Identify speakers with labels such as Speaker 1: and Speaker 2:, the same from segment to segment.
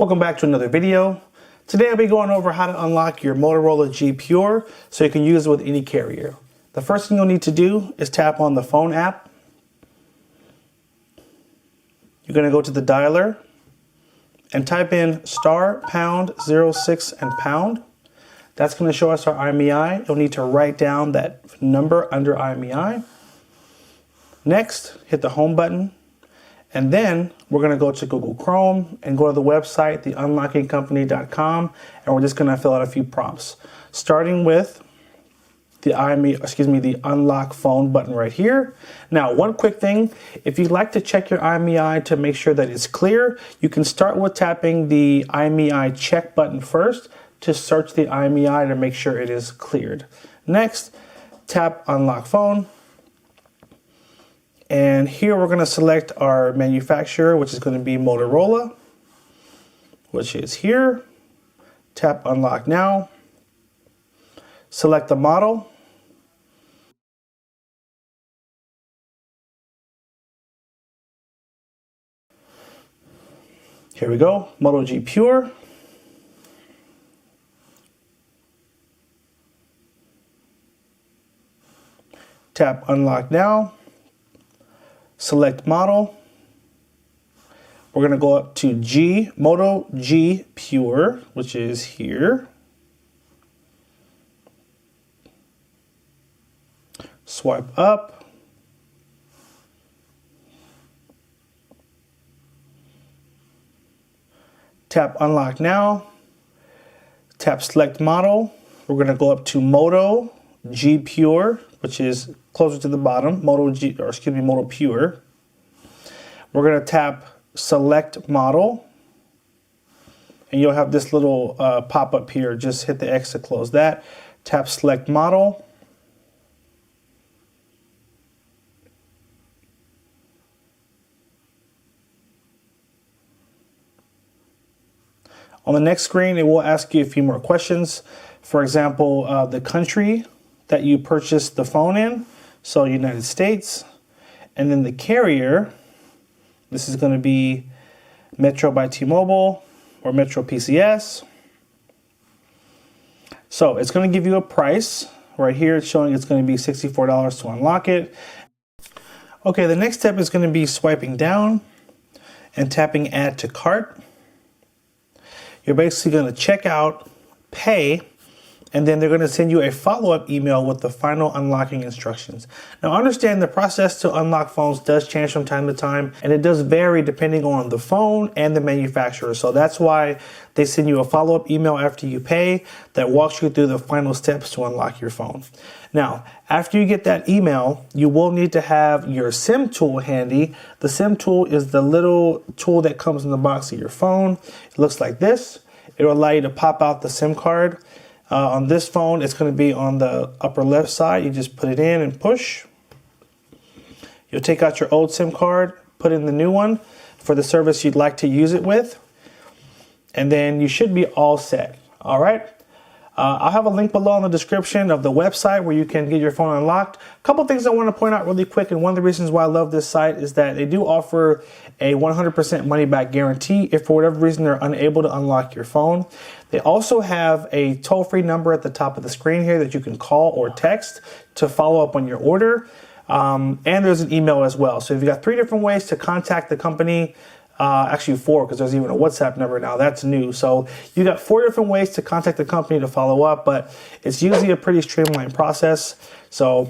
Speaker 1: Welcome back to another video. Today I'll be going over how to unlock your Motorola G Pure so you can use it with any carrier. The first thing you'll need to do is tap on the phone app. You're going to go to the dialer and type in *#06 and pound. That's going to show us our IMEI. You'll need to write down that number under IMEI. Next, hit the home button. And then we're going to go to Google Chrome and go to the website, theunlockingcompany.com, and we're just going to fill out a few prompts, starting with the unlock phone button right here. Now, one quick thing, if you'd like to check your IMEI to make sure that it's clear, you can start with tapping the IMEI check button first to search the IMEI to make sure it is cleared. Next, tap unlock phone. And here we're going to select our manufacturer, which is going to be Motorola, which is here. Tap unlock now. Select the model. Here we go, Moto G Pure. Tap unlock now. Select model. We're going to go up to Moto G Pure, which is here. Swipe up. Tap unlock now. Tap select model. We're going to go up to Moto G Pure, which is closer to the bottom, Moto Pure. We're going to tap select model, and you'll have this little pop-up here. Just hit the X to close that. Tap select model. On the next screen, it will ask you a few more questions. For example, the country that you purchased the phone in, so United States, and then the carrier. This is going to be Metro by T-Mobile or Metro PCS. So it's going to give you a price. Right here it's showing it's going to be $64 to unlock it. Okay, the next step is going to be swiping down and tapping add to cart. You're basically going to check out, pay, and then they're going to send you a follow-up email with the final unlocking instructions. Now, understand the process to unlock phones does change from time to time, and it does vary depending on the phone and the manufacturer. So that's why they send you a follow-up email after you pay that walks you through the final steps to unlock your phone. Now, after you get that email, you will need to have your SIM tool handy. The SIM tool is the little tool that comes in the box of your phone. It looks like this. It will allow you to pop out the SIM card. On this phone, it's going to be on the upper left side. You just put it in and push. You'll take out your old SIM card, put in the new one for the service you'd like to use it with, and then you should be all set. All right. I'll have a link below in the description of the website where you can get your phone unlocked. A couple things I want to point out really quick, and one of the reasons why I love this site is that they do offer a 100% money back guarantee if for whatever reason they're unable to unlock your phone. They also have a toll-free number at the top of the screen here that you can call or text to follow up on your order. And there's an email as well. So you've got 3 different ways to contact the company. Actually 4, because there's even a WhatsApp number now. That's new. So you got 4 different ways to contact the company to follow up, but it's usually a pretty streamlined process. So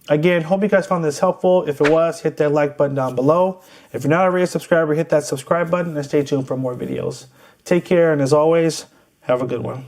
Speaker 1: again, hope you guys found this helpful. If it was, hit that like button down below. If you're not already a subscriber, hit that subscribe button and stay tuned for more videos. Take care, and as always, have a good one.